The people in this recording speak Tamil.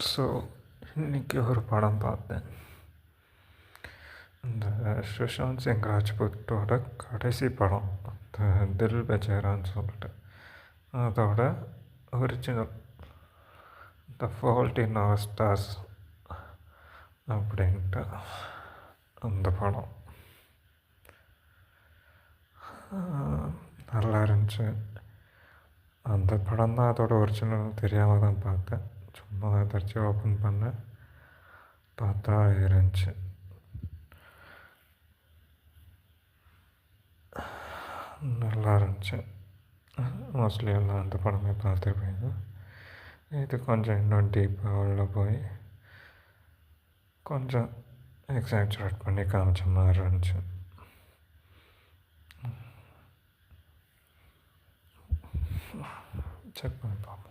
ஸோ இன்றைக்கி ஒரு படம் பார்த்தேன். இந்த சுஷாந்த் சிங் ராஜ்புத்தோட கடைசி படம், தில் பெச்சாரான்னு சொல்லிட்டு, அதோட original the fault in our stars அப்படின்ட்டு அந்த படம் நல்லா இருந்துச்சு. அந்த படம் தான் அதோட ஒரிஜினல் தெரியாமல் தான் பார்த்தேன். சும்மா ஏதாச்சும் ஓப்பன் பண்ணேன், பார்த்தா இருந்துச்சு. நல்லா இருந்துச்சு. மோஸ்ட்லி எல்லாம் அந்த படமே பார்த்துருப்பீங்க. இது கொஞ்சம் இன்னும் டீப்பாக உள்ள போய் கொஞ்சம் எக்ஸாக்சுரேட் பண்ணி காமிச்ச மாதிரி இருந்துச்சு. செக் பண்ணி பார்ப்போம்.